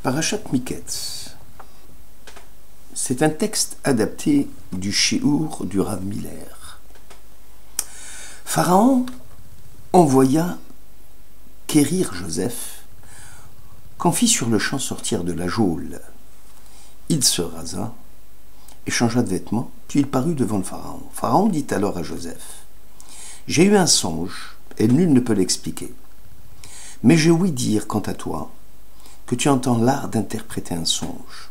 Parashat Miketz. C'est un texte adapté du Shiur du Rav Miller. Pharaon envoya quérir Joseph, qu'en fit sur le champ sortir de la geôle. Il se rasa et changea de vêtements, puis il parut devant le Pharaon. Pharaon dit alors à Joseph: « J'ai eu un songe, et nul ne peut l'expliquer. Mais j'ai ouï dire, quant à toi, que tu entends l'art d'interpréter un songe. »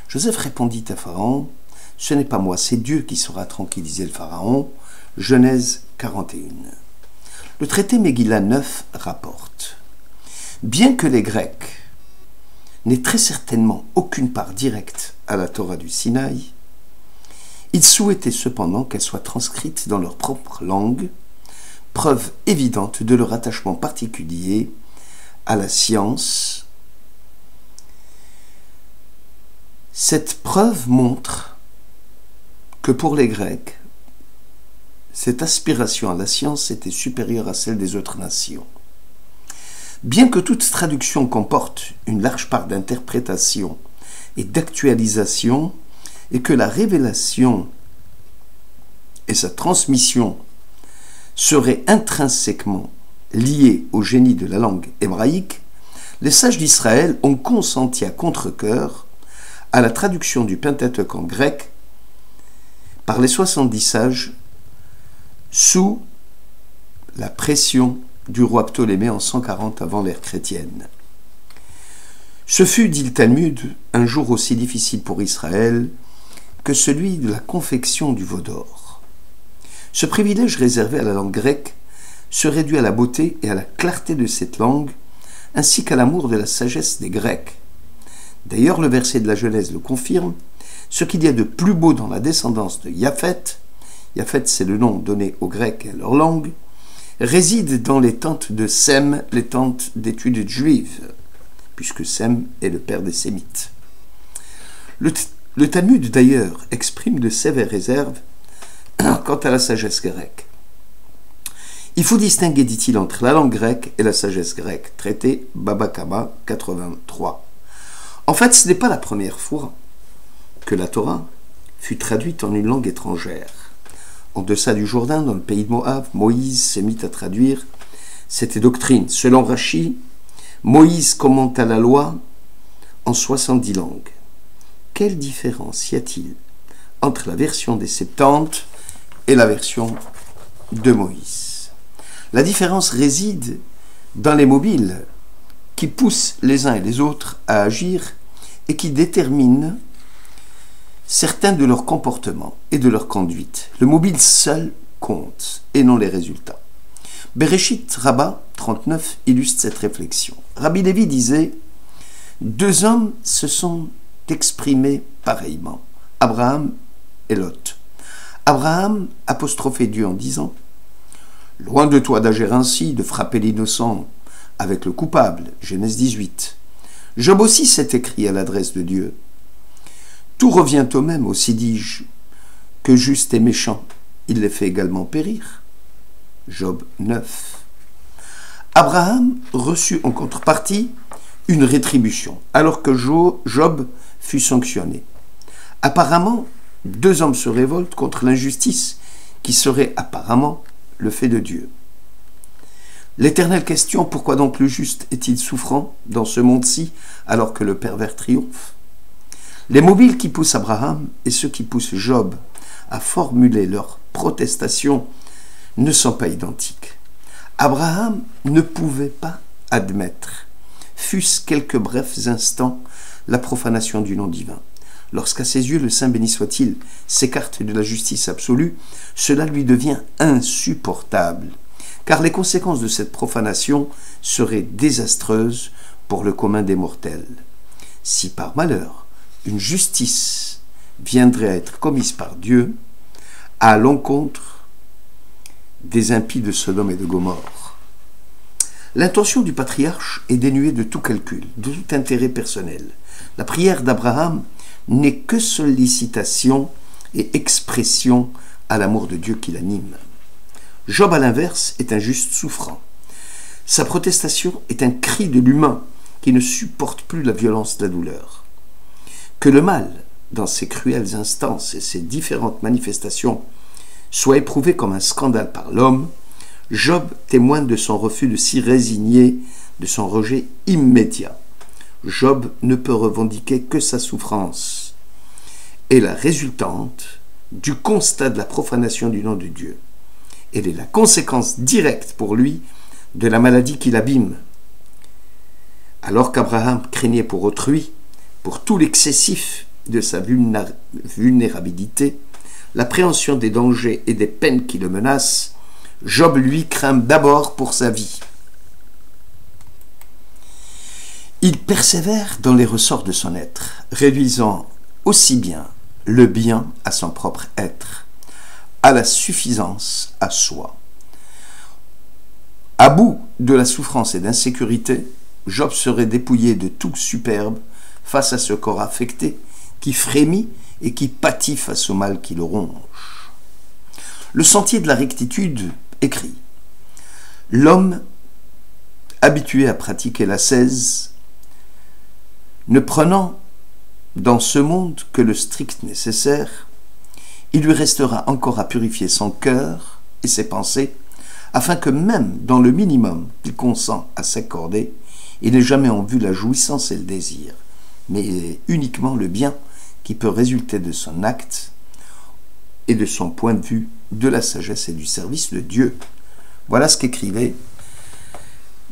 Joseph répondit à Pharaon: « Ce n'est pas moi, c'est Dieu qui saura tranquilliser le Pharaon. » Genèse 41. Le traité Megillah 9 rapporte: « Bien que les Grecs n'aient très certainement aucune part directe à la Torah du Sinaï, ils souhaitaient cependant qu'elle soit transcrite dans leur propre langue, preuve évidente de leur attachement particulier à la science. Cette preuve montre que pour les Grecs, cette aspiration à la science était supérieure à celle des autres nations. Bien que toute traduction comporte une large part d'interprétation et d'actualisation, et que la révélation et sa transmission seraient intrinsèquement liées au génie de la langue hébraïque, les sages d'Israël ont consenti à contre-cœur à la traduction du Pentateuque en grec par les 70 sages sous la pression du roi Ptolémée en 140 avant l'ère chrétienne. Ce fut, dit le Talmud, un jour aussi difficile pour Israël que celui de la confection du veau d'or. Ce privilège réservé à la langue grecque se réduit à la beauté et à la clarté de cette langue, ainsi qu'à l'amour de la sagesse des Grecs. D'ailleurs, le verset de la Genèse le confirme: ce qu'il y a de plus beau dans la descendance de Japheth, Japheth c'est le nom donné aux Grecs et à leur langue, réside dans les tentes de Sem, les tentes d'études juives, puisque Sem est le père des Sémites. Le Talmud, d'ailleurs, exprime de sévères réserves quant à la sagesse grecque. Il faut distinguer, dit-il, entre la langue grecque et la sagesse grecque, traité Baba Kama 83. En fait, ce n'est pas la première fois que la Torah fut traduite en une langue étrangère. En deçà du Jourdain, dans le pays de Moab, Moïse s'est mis à traduire cette doctrine. Selon Rachi, Moïse commenta la loi en 70 langues. Quelle différence y a-t-il entre la version des Septante et la version de Moïse? La différence réside dans les mobiles qui poussent les uns et les autres à agir et qui déterminent certains de leurs comportements et de leur conduite. Le mobile seul compte et non les résultats. Bereshit Rabbah 39 illustre cette réflexion. Rabbi Lévi disait: « Deux hommes se sont exprimés pareillement, Abraham et Lot. Abraham apostrophait Dieu en disant: « Loin de toi d'agir ainsi, de frapper l'innocent avec le coupable. » Genèse 18. Job aussi s'est écrit à l'adresse de Dieu: « Tout revient au même, aussi dis-je, que juste et méchant, il les fait également périr. » Job 9. Abraham reçut en contrepartie une rétribution, alors que Job fut sanctionné. Apparemment, deux hommes se révoltent contre l'injustice qui serait apparemment le fait de Dieu. L'éternelle question: pourquoi donc le juste est-il souffrant dans ce monde-ci alors que le pervers triomphe? Les mobiles qui poussent Abraham et ceux qui poussent Job à formuler leur protestation ne sont pas identiques. Abraham ne pouvait pas admettre, fût-ce quelques brefs instants, la profanation du nom divin. Lorsqu'à ses yeux, le Saint béni soit-il s'écarte de la justice absolue, cela lui devient insupportable, car les conséquences de cette profanation seraient désastreuses pour le commun des mortels. Si par malheur, une justice viendrait à être commise par Dieu à l'encontre des impies de Sodome et de Gomorrhe. L'intention du patriarche est dénuée de tout calcul, de tout intérêt personnel. La prière d'Abraham n'est que sollicitation et expression à l'amour de Dieu qui l'anime. Job, à l'inverse, est un juste souffrant. Sa protestation est un cri de l'humain qui ne supporte plus la violence de la douleur. Que le mal, dans ses cruelles instances et ses différentes manifestations, soit éprouvé comme un scandale par l'homme, Job témoigne de son refus de s'y résigner, de son rejet immédiat. Job ne peut revendiquer que sa souffrance et la résultante du constat de la profanation du nom de Dieu. Elle est la conséquence directe pour lui de la maladie qui l'abîme. Alors qu'Abraham craignait pour autrui, pour tout l'excessif de sa vulnérabilité, l'appréhension des dangers et des peines qui le menacent, Job, lui, craint d'abord pour sa vie. Il persévère dans les ressorts de son être, réduisant aussi bien le bien à son propre être, à la suffisance à soi. À bout de la souffrance et d'insécurité, Job serait dépouillé de tout superbe face à ce corps affecté qui frémit et qui pâtit face au mal qui le ronge. Le sentier de la rectitude écrit « L'homme habitué à pratiquer l'ascèse, ne prenant dans ce monde que le strict nécessaire, il lui restera encore à purifier son cœur et ses pensées, afin que même dans le minimum qu'il consent à s'accorder, il n'ait jamais en vue la jouissance et le désir, mais uniquement le bien qui peut résulter de son acte et de son point de vue de la sagesse et du service de Dieu. » Voilà ce qu'écrivait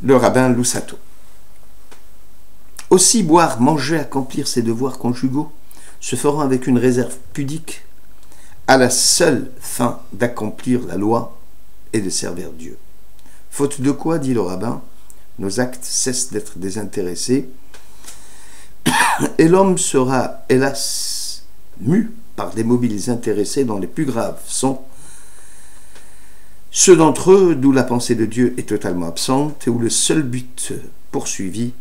le rabbin Luzzatto. Aussi boire, manger, accomplir ses devoirs conjugaux se feront avec une réserve pudique à la seule fin d'accomplir la loi et de servir Dieu. Faute de quoi, dit le rabbin, nos actes cessent d'être désintéressés et l'homme sera, hélas, mu par des mobiles intéressés dont les plus graves sont ceux d'entre eux d'où la pensée de Dieu est totalement absente et où le seul but poursuivi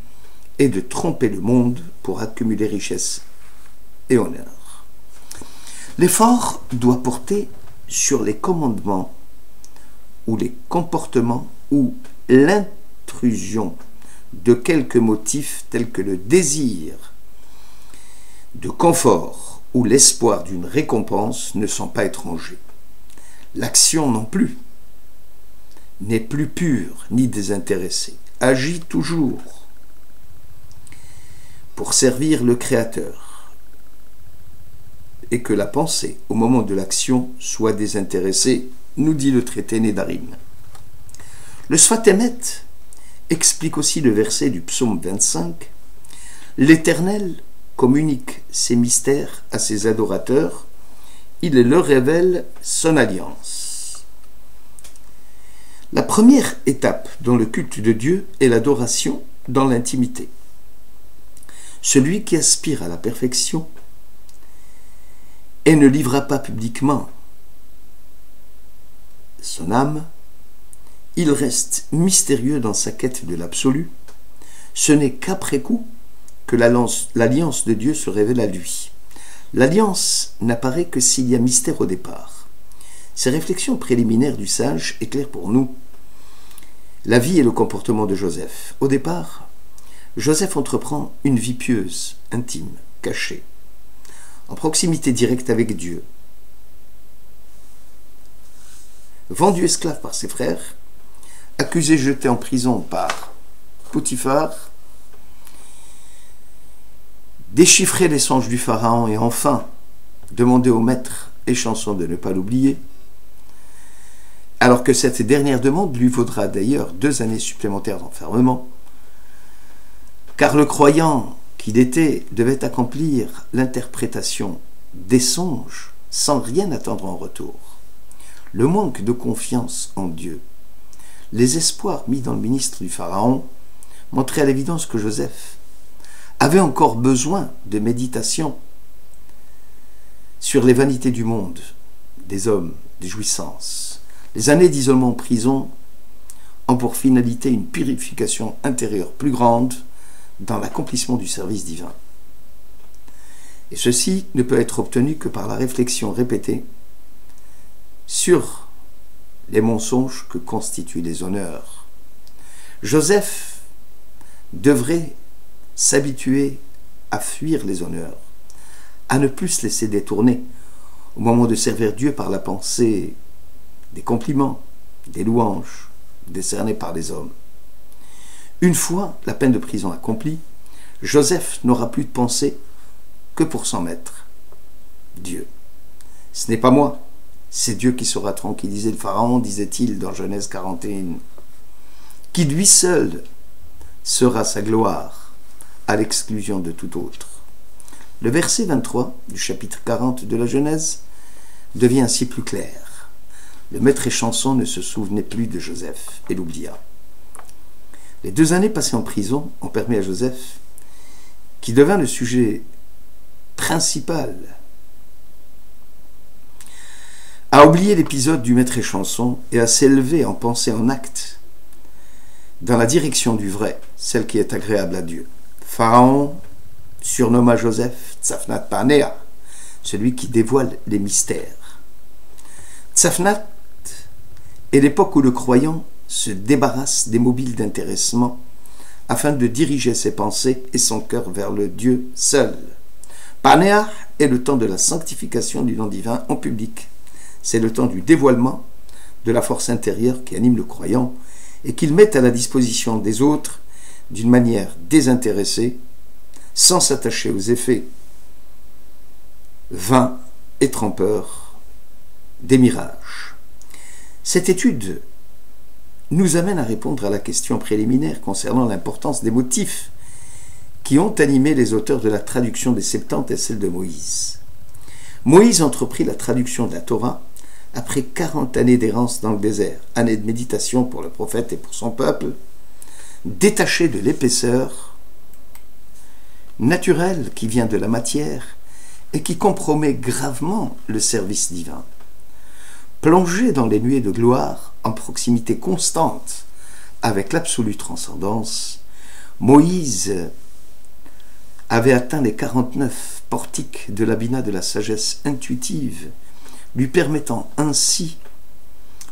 est de tromper le monde pour accumuler richesse et honneur. L'effort doit porter sur les commandements ou les comportements ou l'intrusion de quelques motifs tels que le désir de confort ou l'espoir d'une récompense ne sont pas étrangers. L'action non plus n'est plus pure ni désintéressée, agit toujours pour servir le Créateur et que la pensée au moment de l'action soit désintéressée, nous dit le traité Nédarim. Le Sfat Emet explique aussi le verset du psaume 25 « L'Éternel communique ses mystères à ses adorateurs, il leur révèle son alliance. » La première étape dans le culte de Dieu est l'adoration dans l'intimité. Celui qui aspire à la perfection et ne livra pas publiquement son âme, il reste mystérieux dans sa quête de l'absolu. Ce n'est qu'après coup que l'alliance de Dieu se révèle à lui. L'alliance n'apparaît que s'il y a mystère au départ. Ces réflexions préliminaires du sage éclairent pour nous la vie et le comportement de Joseph. Au départ, Joseph entreprend une vie pieuse, intime, cachée, en proximité directe avec Dieu. Vendu esclave par ses frères, accusé, jeté en prison par Potiphar, déchiffrer les songes du pharaon et enfin demander au maître Échanson de ne pas l'oublier, alors que cette dernière demande lui vaudra d'ailleurs 2 années supplémentaires d'enfermement, car le croyant qu'il était devait accomplir l'interprétation des songes sans rien attendre en retour. Le manque de confiance en Dieu, les espoirs mis dans le ministre du Pharaon montraient à l'évidence que Joseph avait encore besoin de méditation sur les vanités du monde, des hommes, des jouissances. Les années d'isolement en prison ont pour finalité une purification intérieure plus grande dans l'accomplissement du service divin. Et ceci ne peut être obtenu que par la réflexion répétée sur les mensonges que constituent les honneurs. Joseph devrait s'habituer à fuir les honneurs, à ne plus se laisser détourner au moment de servir Dieu par la pensée des compliments, des louanges décernés par les hommes. Une fois la peine de prison accomplie, Joseph n'aura plus de pensée que pour son maître, Dieu. Ce n'est pas moi, c'est Dieu qui saura tranquilliser le Pharaon, disait-il dans Genèse 41, qui lui seul sera sa gloire, à l'exclusion de tout autre. Le verset 23 du chapitre 40 de la Genèse devient ainsi plus clair. Le maître échanson ne se souvenait plus de Joseph et l'oublia. Les 2 années passées en prison ont permis à Joseph, qui devint le sujet principal, à oublier l'épisode du maître échanson et à s'élever en pensée en acte dans la direction du vrai, celle qui est agréable à Dieu. Pharaon surnomma Joseph Tsaphnath-Paanéah, celui qui dévoile les mystères. Tsaphnath est l'époque où le croyant se débarrasse des mobiles d'intéressement afin de diriger ses pensées et son cœur vers le Dieu seul. Paanéah est le temps de la sanctification du nom divin en public. C'est le temps du dévoilement de la force intérieure qui anime le croyant et qu'il met à la disposition des autres d'une manière désintéressée, sans s'attacher aux effets vains et trompeurs des mirages. Cette étude nous amène à répondre à la question préliminaire concernant l'importance des motifs qui ont animé les auteurs de la traduction des Septante et celle de Moïse. Moïse entreprit la traduction de la Torah après 40 années d'errance dans le désert, années de méditation pour le prophète et pour son peuple, détaché de l'épaisseur naturelle qui vient de la matière et qui compromet gravement le service divin. Plongé dans les nuées de gloire, en proximité constante avec l'absolue transcendance, Moïse avait atteint les 49 portiques de l'abina de la sagesse intuitive, lui permettant ainsi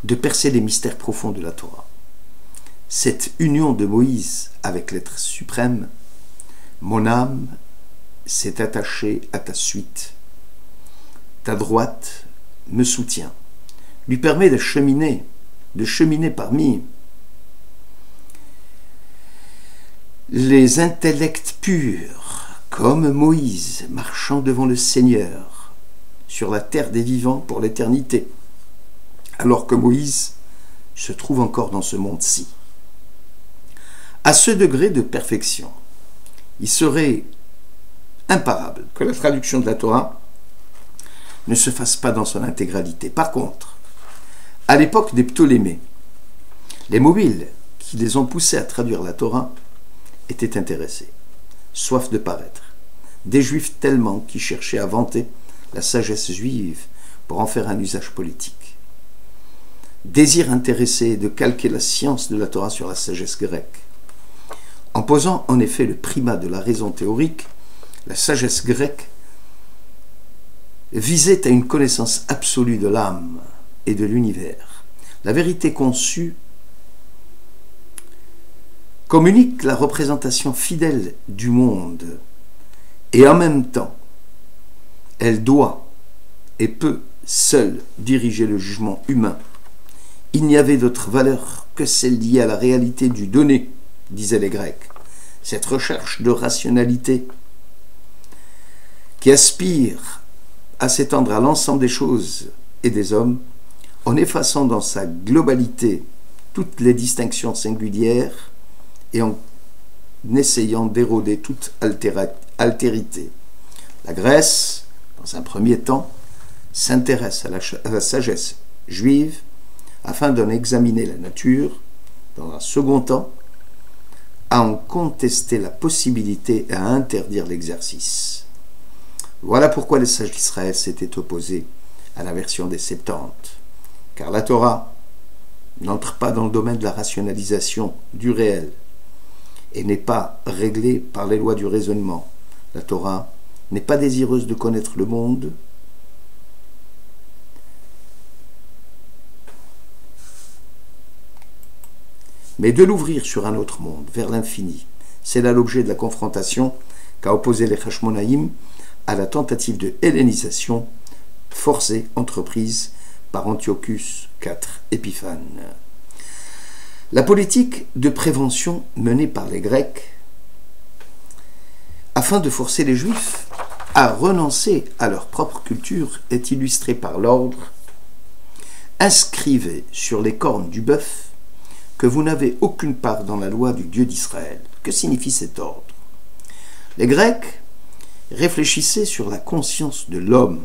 de percer les mystères profonds de la Torah. Cette union de Moïse avec l'être suprême, mon âme s'est attachée à ta suite, ta droite me soutient, lui permet de cheminer parmi les intellects purs, comme Moïse marchant devant le Seigneur sur la terre des vivants pour l'éternité, alors que Moïse se trouve encore dans ce monde-ci. À ce degré de perfection, il serait imparable que la traduction de la Torah ne se fasse pas dans son intégralité. Par contre, à l'époque des Ptolémées, les mobiles qui les ont poussés à traduire la Torah étaient intéressés, soif de paraître, des juifs tellement qui cherchaient à vanter la sagesse juive pour en faire un usage politique. Désir intéressé de calquer la science de la Torah sur la sagesse grecque. En posant en effet le primat de la raison théorique, la sagesse grecque visait à une connaissance absolue de l'âme et de l'univers. La vérité conçue communique la représentation fidèle du monde et en même temps, elle doit et peut seule diriger le jugement humain. Il n'y avait d'autre valeur que celle liée à la réalité du donné, disaient les Grecs. Cette recherche de rationalité qui aspire à s'étendre à l'ensemble des choses et des hommes, en effaçant dans sa globalité toutes les distinctions singulières et en essayant d'éroder toute altérité. La Grèce, dans un premier temps, s'intéresse à la sagesse juive afin d'en examiner la nature, dans un second temps, à en contester la possibilité et à interdire l'exercice. Voilà pourquoi les sages d'Israël s'étaient opposés à la version des Septante, car la Torah n'entre pas dans le domaine de la rationalisation du réel et n'est pas réglée par les lois du raisonnement. La Torah n'est pas désireuse de connaître le monde, mais de l'ouvrir sur un autre monde, vers l'infini. C'est là l'objet de la confrontation qu'a opposé les Hashmonaïm à la tentative de hellénisation forcée entreprise par Antiochus IV Épiphane. La politique de prévention menée par les Grecs afin de forcer les Juifs à renoncer à leur propre culture est illustrée par l'ordre « Inscrivez sur les cornes du bœuf que vous n'avez aucune part dans la loi du Dieu d'Israël ». Que signifie cet ordre? Les Grecs réfléchissaient sur la conscience de l'homme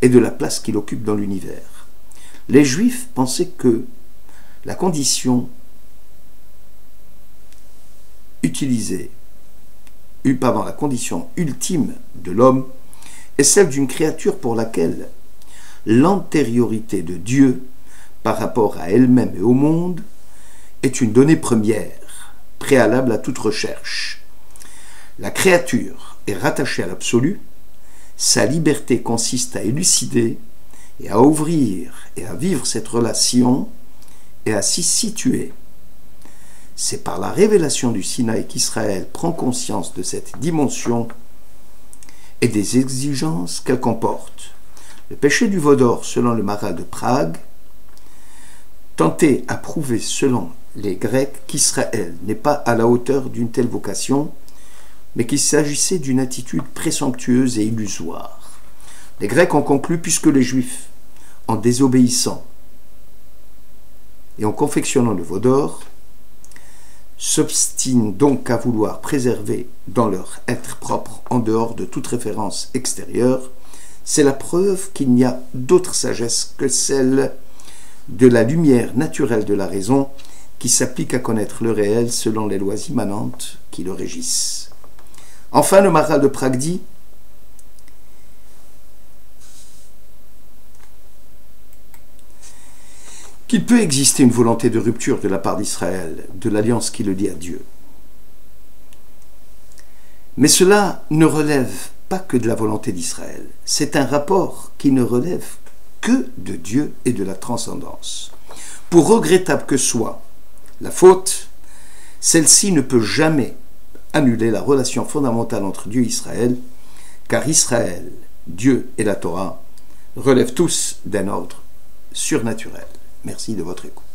et de la place qu'il occupe dans l'univers. Les Juifs pensaient que la condition la condition ultime de l'homme est celle d'une créature pour laquelle l'antériorité de Dieu par rapport à elle-même et au monde est une donnée première, préalable à toute recherche. La créature est rattachée à l'absolu, sa liberté consiste à élucider et à ouvrir et à vivre cette relation et à s'y situer. C'est par la révélation du Sinaï qu'Israël prend conscience de cette dimension et des exigences qu'elle comporte. Le péché du veau d'or, selon le Maharal de Prague, tentait à prouver, selon les Grecs, qu'Israël n'est pas à la hauteur d'une telle vocation, mais qu'il s'agissait d'une attitude présomptueuse et illusoire. Les Grecs ont conclu, puisque les Juifs, en désobéissant et en confectionnant le veau d'or, s'obstinent donc à vouloir préserver dans leur être propre, en dehors de toute référence extérieure, c'est la preuve qu'il n'y a d'autre sagesse que celle de la lumière naturelle de la raison qui s'applique à connaître le réel selon les lois immanentes qui le régissent. Enfin, le Maharal de Prague dit qu'il peut exister une volonté de rupture de la part d'Israël, de l'alliance qui le lie à Dieu. Mais cela ne relève pas que de la volonté d'Israël. C'est un rapport qui ne relève que de Dieu et de la transcendance. Pour regrettable que soit la faute, celle-ci ne peut jamais annuler la relation fondamentale entre Dieu et Israël, car Israël, Dieu et la Torah relèvent tous d'un ordre surnaturel. Merci de votre écoute.